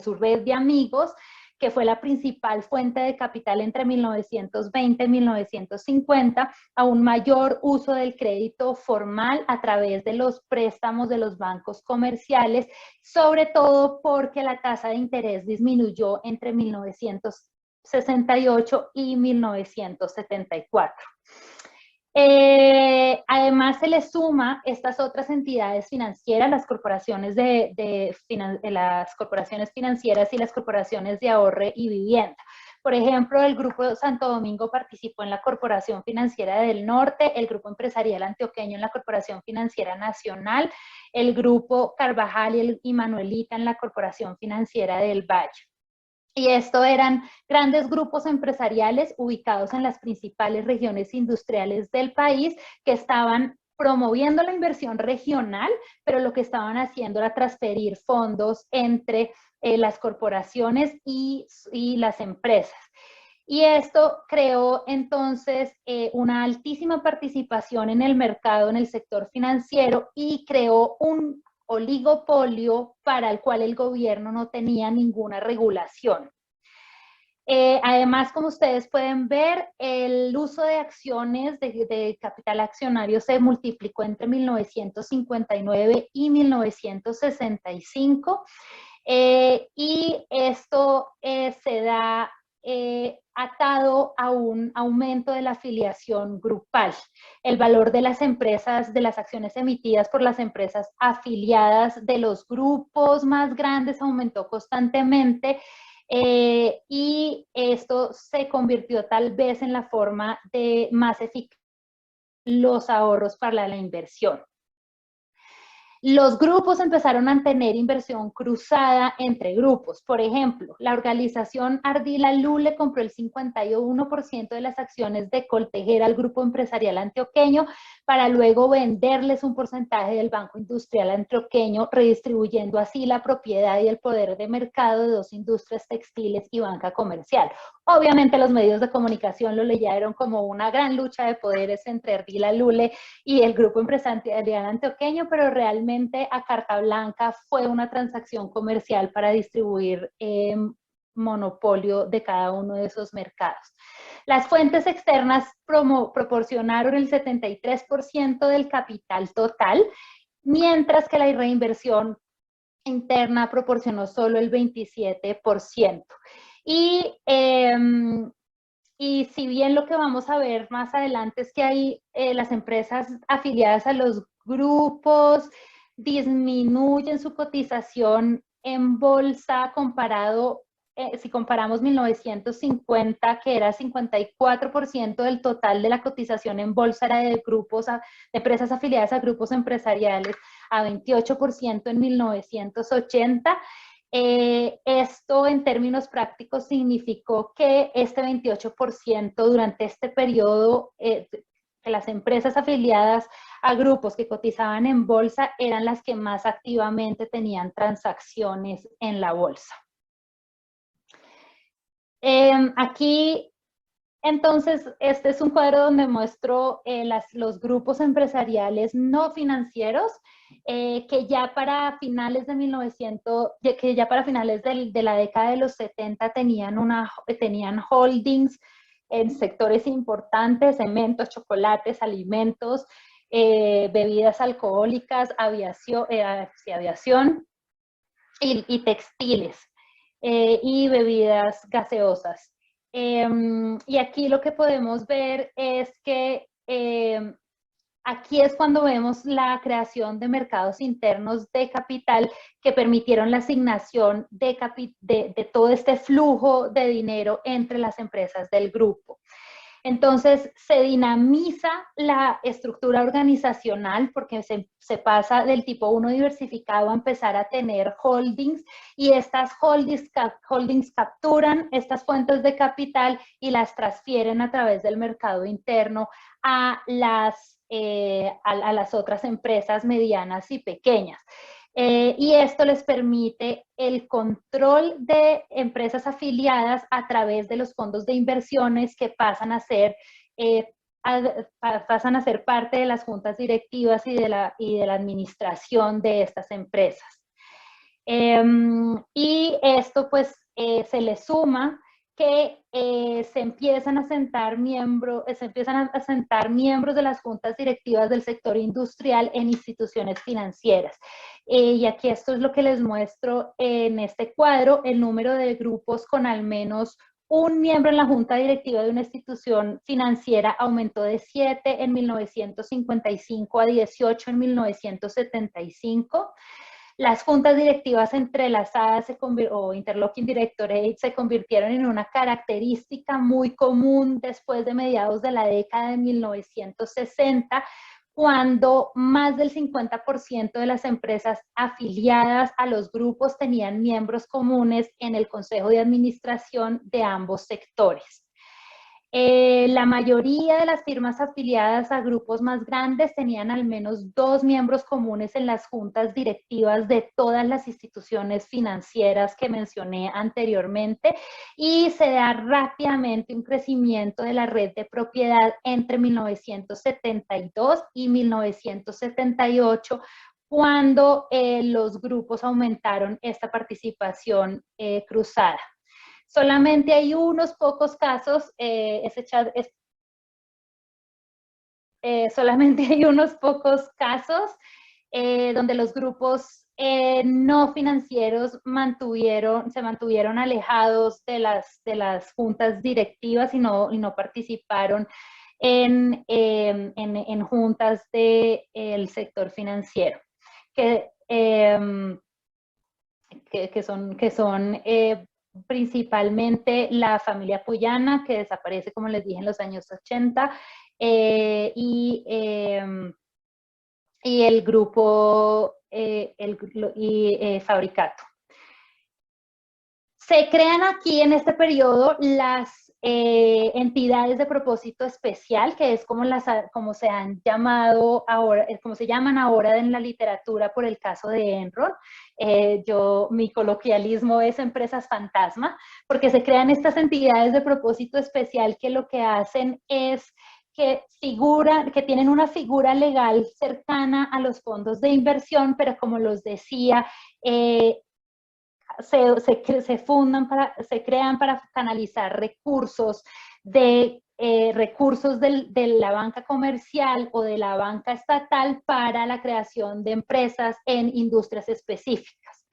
Speaker 3: su red de amigos, que fue la principal fuente de capital entre 1920 y 1950, a un mayor uso del crédito formal a través de los préstamos de los bancos comerciales, sobre todo porque la tasa de interés disminuyó entre 1968 y 1974. Además se le suma estas otras entidades financieras, las corporaciones las corporaciones financieras y las corporaciones de ahorro y vivienda. Por ejemplo, el Grupo Santo Domingo participó en la Corporación Financiera del Norte, el Grupo Empresarial Antioqueño en la Corporación Financiera Nacional, el Grupo Carvajal y Manuelita en la Corporación Financiera del Valle. Y esto eran grandes grupos empresariales ubicados en las principales regiones industriales del país que estaban promoviendo la inversión regional, pero lo que estaban haciendo era transferir fondos entre las corporaciones y las empresas. Y esto creó entonces una altísima participación en el mercado, en el sector financiero, y creó un oligopolio para el cual el gobierno no tenía ninguna regulación. Además, como ustedes pueden ver, el uso de acciones de capital accionario se multiplicó entre 1959 y 1965, y esto se da atado a un aumento de la afiliación grupal. El valor de las empresas, de las acciones emitidas por las empresas afiliadas de los grupos más grandes aumentó constantemente, y esto se convirtió tal vez en la forma de más eficaz los ahorros para la inversión. Los grupos empezaron a tener inversión cruzada entre grupos. Por ejemplo, la organización Ardila Lule compró el 51% de las acciones de Coltejera al Grupo Empresarial Antioqueño para luego venderles un porcentaje del Banco Industrial Antioqueño, redistribuyendo así la propiedad y el poder de mercado de 2 industrias textiles y banca comercial. Obviamente los medios de comunicación lo leyeron como una gran lucha de poderes entre Ardila Lule y el Grupo Empresarial Antioqueño, pero realmente a carta blanca fue una transacción comercial para distribuir monopolio de cada uno de esos mercados. Las fuentes externas proporcionaron el 73% del capital total, mientras que la reinversión interna proporcionó solo el 27%. Y y si bien lo que vamos a ver más adelante es que hay las empresas afiliadas a los grupos disminuyen su cotización en bolsa comparado, si comparamos 1950, que era 54% del total de la cotización en bolsa era de grupos, de empresas afiliadas a grupos empresariales, a 28% en 1980. Esto en términos prácticos significó que este 28% durante este periodo, que las empresas afiliadas a grupos que cotizaban en bolsa eran las que más activamente tenían transacciones en la bolsa. Aquí, entonces, este es un cuadro donde muestro los grupos empresariales no financieros que ya para finales de 1900, que ya para finales de la década de los 70 tenían holdings en sectores importantes: cementos, chocolates, alimentos, bebidas alcohólicas, aviación y textiles, y bebidas gaseosas. Y aquí lo que podemos ver es que aquí es cuando vemos la creación de mercados internos de capital que permitieron la asignación de todo este flujo de dinero entre las empresas del grupo. Entonces, se dinamiza la estructura organizacional porque se pasa del tipo 1 diversificado a empezar a tener holdings, y estas holdings capturan estas fuentes de capital y las transfieren a través del mercado interno a las otras empresas medianas y pequeñas. Y esto les permite el control de empresas afiliadas a través de los fondos de inversiones que pasan a ser parte de las juntas directivas y de la administración de estas empresas. Y esto pues se le suma que se empiezan a sentar miembros de las juntas directivas del sector industrial en instituciones financieras. Y aquí esto es lo que les muestro en este cuadro: el número de grupos con al menos un miembro en la junta directiva de una institución financiera aumentó de 7 en 1955 a 18 en 1975. Las juntas directivas entrelazadas o interlocking directorate se convirtieron en una característica muy común después de mediados de la década de 1960, cuando más del 50% de las empresas afiliadas a los grupos tenían miembros comunes en el consejo de administración de ambos sectores. La mayoría de las firmas afiliadas a grupos más grandes tenían al menos 2 miembros comunes en las juntas directivas de todas las instituciones financieras que mencioné anteriormente, y se da rápidamente un crecimiento de la red de propiedad entre 1972 y 1978, cuando los grupos aumentaron esta participación cruzada. Solamente hay unos pocos casos, solamente hay unos pocos casos donde los grupos no financieros se mantuvieron alejados de las juntas directivas y no participaron en juntas del sector financiero, que son principalmente la familia Puyana, que desaparece, como les dije, en los años 80, y el grupo Fabricato. Se crean aquí en este periodo las entidades de propósito especial, que es como se llaman ahora en la literatura por el caso de Enron. Mi coloquialismo es empresas fantasma, porque se crean estas entidades de propósito especial que lo que hacen es que tienen una figura legal cercana a los fondos de inversión, pero como los decía, se crean para canalizar recursos de la banca comercial o de la banca estatal para la creación de empresas en industrias específicas.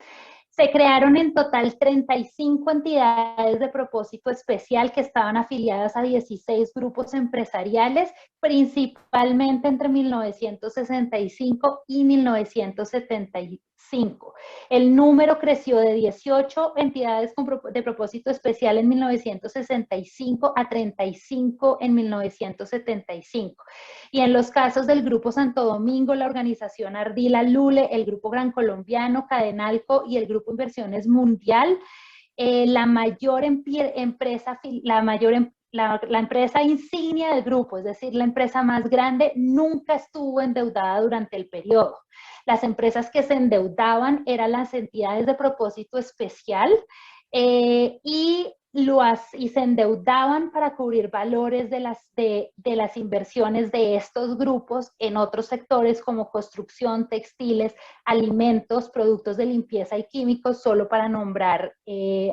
Speaker 3: Se crearon en total 35 entidades de propósito especial que estaban afiliadas a 16 grupos empresariales, principalmente entre 1965 y 1975. El número creció de 18 entidades de propósito especial en 1965 a 35 en 1975. Y en los casos del Grupo Santo Domingo, la organización Ardila Lule, el Grupo Gran Colombiano, Cadenalco y el Grupo Inversiones Mundial, la empresa insignia del grupo, es decir, la empresa más grande, nunca estuvo endeudada durante el periodo. Las empresas que se endeudaban eran las entidades de propósito especial y se endeudaban para cubrir valores de las inversiones de estos grupos en otros sectores como construcción, textiles, alimentos, productos de limpieza y químicos, solo para nombrar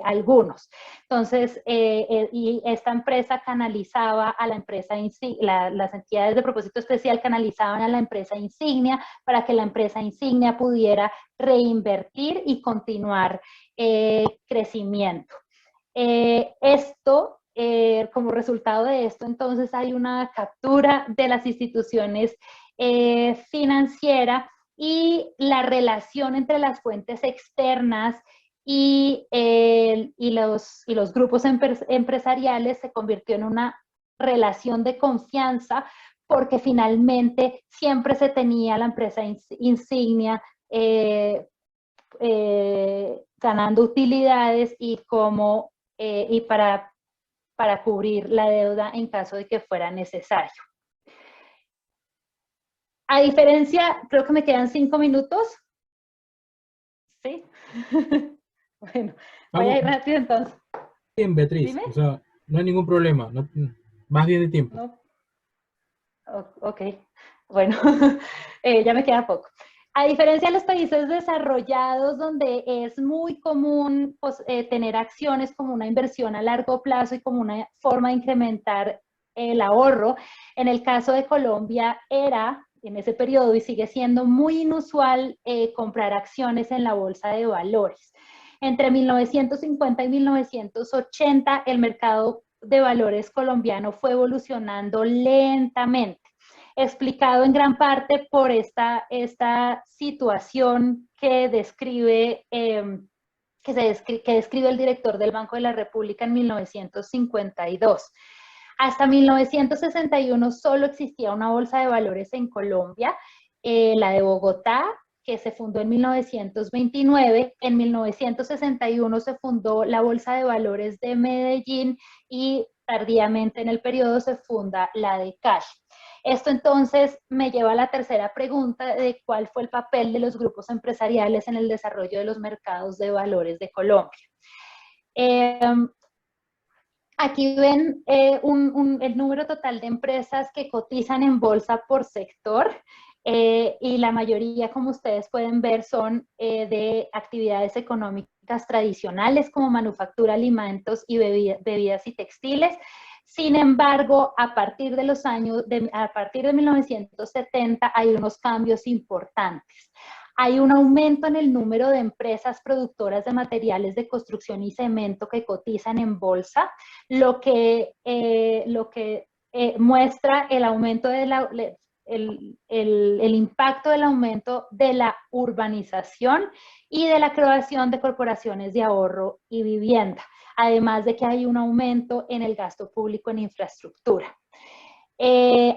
Speaker 3: algunos. Entonces, y esta empresa canalizaba a la empresa, las entidades de propósito especial canalizaban a la empresa insignia para que la empresa insignia pudiera reinvertir y continuar crecimiento. Como resultado de esto, entonces hay una captura de las instituciones financieras y la relación entre las fuentes externas y los grupos empresariales se convirtió en una relación de confianza porque finalmente siempre se tenía la empresa insignia ganando utilidades y para cubrir la deuda en caso de que fuera necesario. A diferencia, creo que me quedan 5 minutos. ¿Sí? Bueno, voy a ir rápido entonces.
Speaker 4: Bien, Beatriz,
Speaker 3: ¿Dime?
Speaker 4: o sea, no hay ningún problema, no, más bien de tiempo.
Speaker 3: No. Ok, bueno, ya me queda poco. A diferencia de los países desarrollados, donde es muy común tener acciones como una inversión a largo plazo y como una forma de incrementar el ahorro, en el caso de Colombia era, en ese periodo, y sigue siendo muy inusual comprar acciones en la bolsa de valores. Entre 1950 y 1980, el mercado de valores colombiano fue evolucionando lentamente, explicado en gran parte por esta situación que describe, que describe el director del Banco de la República en 1952. Hasta 1961 solo existía una bolsa de valores en Colombia, la de Bogotá, que se fundó en 1929. En 1961 se fundó la Bolsa de Valores de Medellín y tardíamente en el periodo se funda la de Cali. Esto entonces me lleva a la tercera pregunta de cuál fue el papel de los grupos empresariales en el desarrollo de los mercados de valores de Colombia. Aquí ven el número total de empresas que cotizan en bolsa por sector. Y la mayoría, como ustedes pueden ver, son de actividades económicas tradicionales como manufactura, alimentos y bebidas y textiles. Sin embargo, a partir de 1970 hay unos cambios importantes. Hay un aumento en el número de empresas productoras de materiales de construcción y cemento que cotizan en bolsa, lo que muestra el aumento de el impacto del aumento de la urbanización y de la creación de corporaciones de ahorro y vivienda, además de que hay un aumento en el gasto público en infraestructura.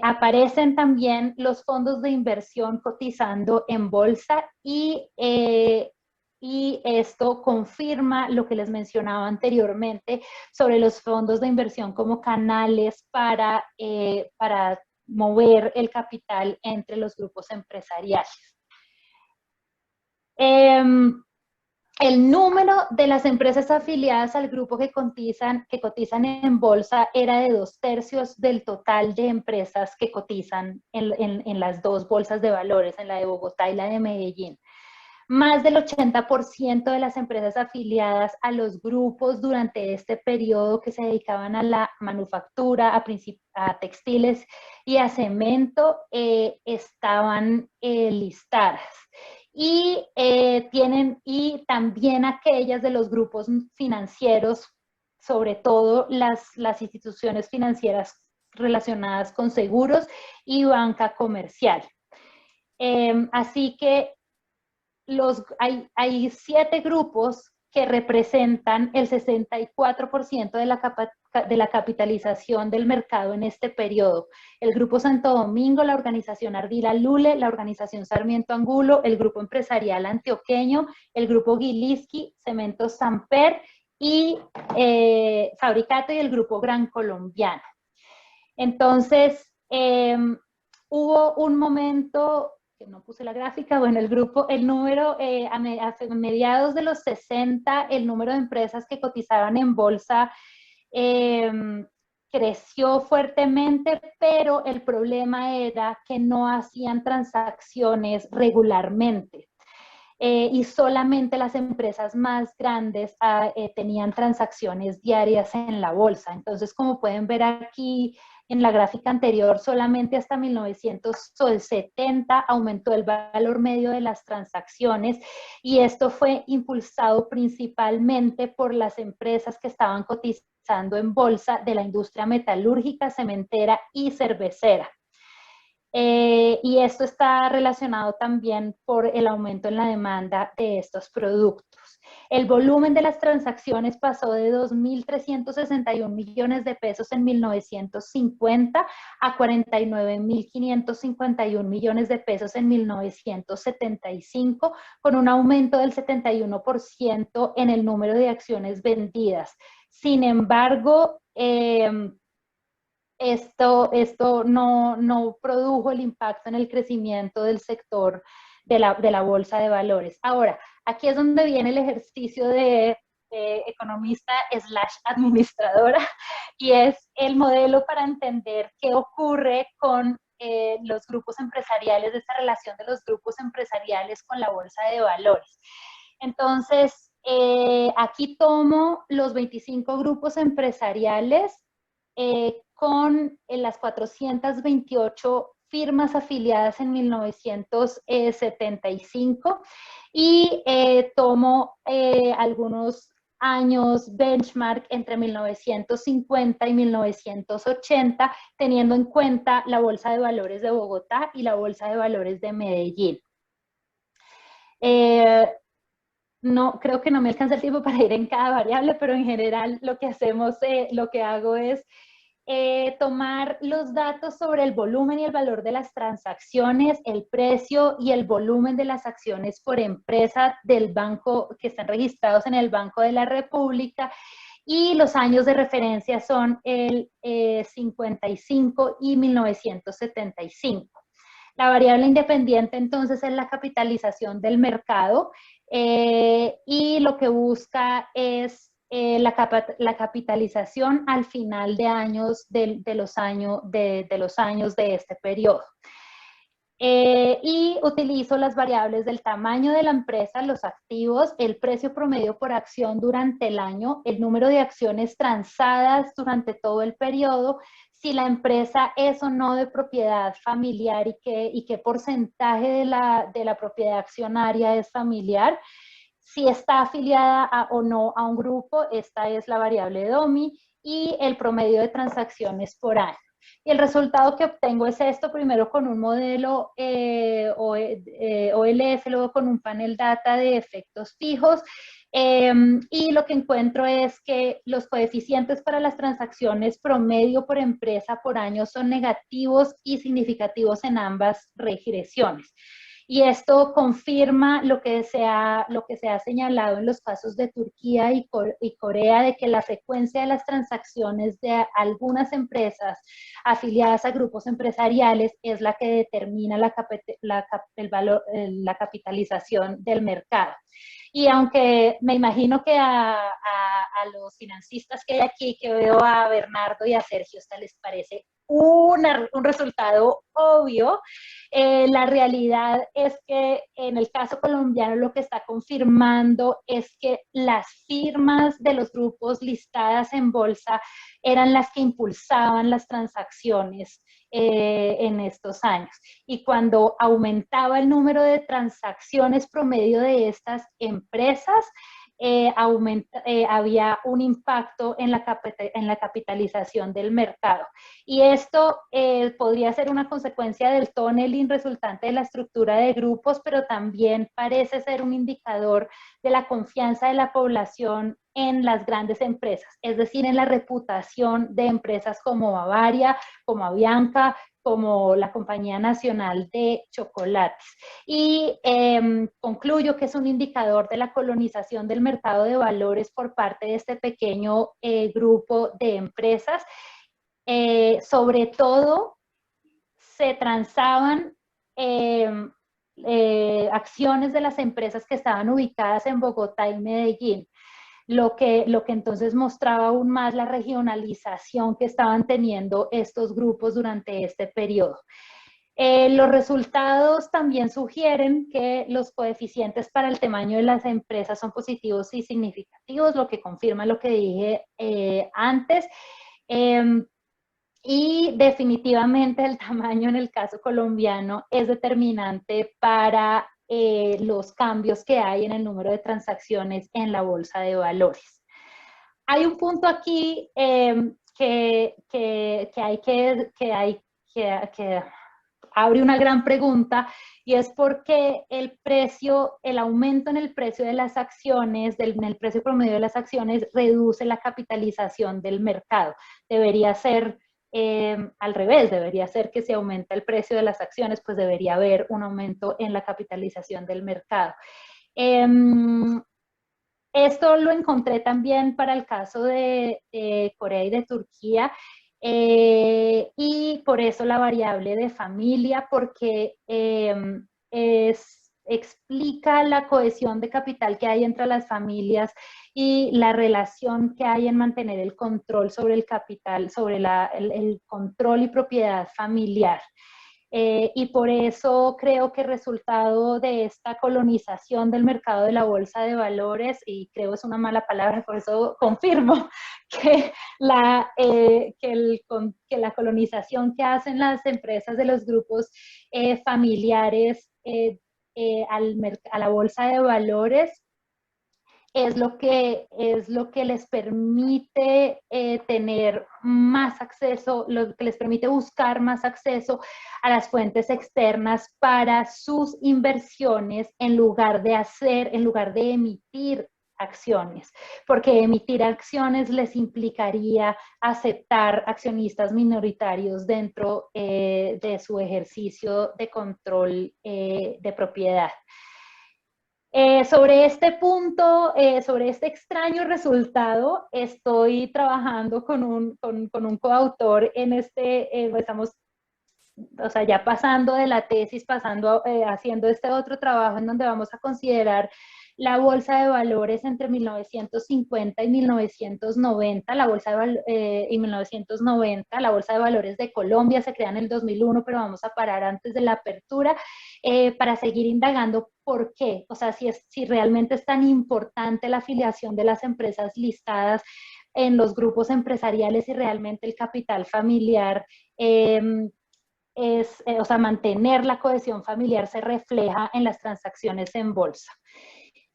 Speaker 3: Aparecen también los fondos de inversión cotizando en bolsa y esto confirma lo que les mencionaba anteriormente sobre los fondos de inversión como canales para mover el capital entre los grupos empresariales. El número de las empresas afiliadas al grupo que cotizan en bolsa era de 2/3 del total de empresas que cotizan en las dos bolsas de valores, en la de Bogotá y la de Medellín. Más del 80% de las empresas afiliadas a los grupos durante este periodo que se dedicaban a la manufactura, a textiles y a cemento estaban listadas. y, y también aquellas de los grupos financieros, sobre todo las instituciones financieras relacionadas con seguros y banca comercial. Así que hay 7 grupos que representan el 64% de la capitalización del mercado en este periodo. El Grupo Santo Domingo, la Organización Ardila Lule, la Organización Sarmiento Angulo, el Grupo Empresarial Antioqueño, el Grupo Gilinski, Cementos Samper y Fabricato y el Grupo Gran Colombiano. Entonces, hubo un momento, que no puse la gráfica, bueno, el número, a mediados de los 60, el número de empresas que cotizaban en bolsa creció fuertemente, pero el problema era que no hacían transacciones regularmente. Y solamente las empresas más grandes tenían transacciones diarias en la bolsa. Entonces, como pueden ver aquí en la gráfica anterior, solamente hasta 1970 aumentó el valor medio de las transacciones, y esto fue impulsado principalmente por las empresas que estaban cotizando en bolsa de la industria metalúrgica, cementera y cervecera. Y esto está relacionado también por el aumento en la demanda de estos productos. El volumen de las transacciones pasó de 2.361 millones de pesos en 1950 a 49.551 millones de pesos en 1975, con un aumento del 71% en el número de acciones vendidas. Sin embargo, esto no produjo el impacto en el crecimiento del sector de la bolsa de valores. Ahora, aquí es donde viene el ejercicio de economista / administradora, y es el modelo para entender qué ocurre con los grupos empresariales, esta relación de los grupos empresariales con la bolsa de valores. Entonces, aquí tomo los 25 grupos empresariales con las 428 firmas afiliadas en 1975, y tomo algunos años benchmark entre 1950 y 1980, teniendo en cuenta la Bolsa de Valores de Bogotá y la Bolsa de Valores de Medellín. No, creo que no me alcanza el tiempo para ir en cada variable, pero en general lo que hago es tomar los datos sobre el volumen y el valor de las transacciones, el precio y el volumen de las acciones por empresa del banco que están registrados en el Banco de la República, y los años de referencia son el 55 y 1975. La variable independiente entonces es la capitalización del mercado, y lo que busca es la capitalización al final de años de los años de este periodo. Y utilizo las variables del tamaño de la empresa, los activos, el precio promedio por acción durante el año, el número de acciones transadas durante todo el periodo, si la empresa es o no de propiedad familiar y qué porcentaje de la propiedad accionaria es familiar, si está afiliada o no a un grupo, esta es la variable DOMI, y el promedio de transacciones por año. Y el resultado que obtengo es esto, primero con un modelo OLS, luego con un panel data de efectos fijos, y lo que encuentro es que los coeficientes para las transacciones promedio por empresa por año son negativos y significativos en ambas regresiones. Y esto confirma lo que se ha señalado en los casos de Turquía y Corea, de que la frecuencia de las transacciones de algunas empresas afiliadas a grupos empresariales es la que determina la capitalización del mercado. Y aunque me imagino que a los financistas que hay aquí, que veo a Bernardo y a Sergio, hasta les parece un resultado obvio, la realidad es que en el caso colombiano lo que está confirmando es que las firmas de los grupos listadas en bolsa eran las que impulsaban las transacciones en estos años. Y cuando aumentaba el número de transacciones promedio de estas empresas, había un impacto en la capitalización del mercado. Y esto podría ser una consecuencia del tunneling resultante de la estructura de grupos, pero también parece ser un indicador de la confianza de la población en las grandes empresas, es decir, en la reputación de empresas como Bavaria, como Avianca, como la Compañía Nacional de Chocolates. Y concluyo que es un indicador de la colonización del mercado de valores por parte de este pequeño grupo de empresas. Sobre todo, se transaban acciones de las empresas que estaban ubicadas en Bogotá y Medellín. Lo que entonces mostraba aún más la regionalización que estaban teniendo estos grupos durante este periodo. Los resultados también sugieren que los coeficientes para el tamaño de las empresas son positivos y significativos, lo que confirma lo que dije antes. Y definitivamente el tamaño en el caso colombiano es determinante para los cambios que hay en el número de transacciones en la bolsa de valores. Hay un punto aquí que abre una gran pregunta, y es por qué el aumento en el precio de las acciones, en el precio promedio de las acciones, reduce la capitalización del mercado. Debería ser al revés, debería ser que si aumenta el precio de las acciones, pues debería haber un aumento en la capitalización del mercado. Esto lo encontré también para el caso de Corea y de Turquía, y por eso la variable de familia, porque explica la cohesión de capital que hay entre las familias y la relación que hay en mantener el control sobre el capital, sobre el control y propiedad familiar. Y por eso creo que el resultado de esta colonización del mercado de la bolsa de valores, y creo es una mala palabra, por eso confirmo que la colonización que hacen las empresas de los grupos familiares a la bolsa de valores es lo que les permite tener más acceso, lo que les permite buscar más acceso a las fuentes externas para sus inversiones en lugar de emitir acciones, porque emitir acciones les implicaría aceptar accionistas minoritarios dentro de su ejercicio de control de propiedad. Sobre este punto, sobre este extraño resultado, estoy trabajando con un coautor en estamos, o sea, ya pasando de la tesis, haciendo este otro trabajo en donde vamos a considerar la bolsa de valores entre 1950 y 1990, y 1990, la bolsa de valores de Colombia se crea en el 2001, pero vamos a parar antes de la apertura, para seguir indagando por qué, o sea, si realmente es tan importante la afiliación de las empresas listadas en los grupos empresariales y realmente el capital familiar o sea, mantener la cohesión familiar se refleja en las transacciones en bolsa.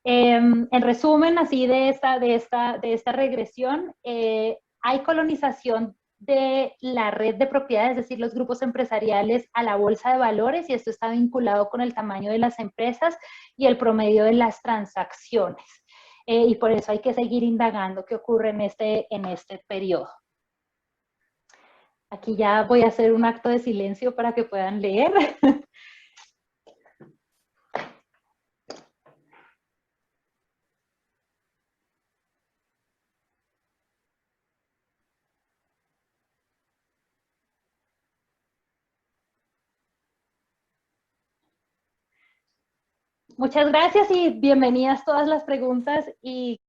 Speaker 3: En resumen, así de esta regresión, hay colonización de la red de propiedades, es decir, los grupos empresariales a la bolsa de valores, y esto está vinculado con el tamaño de las empresas y el promedio de las transacciones. Y por eso hay que seguir indagando qué ocurre en este periodo. Aquí ya voy a hacer un acto de silencio para que puedan leer. Muchas gracias y bienvenidas todas las preguntas y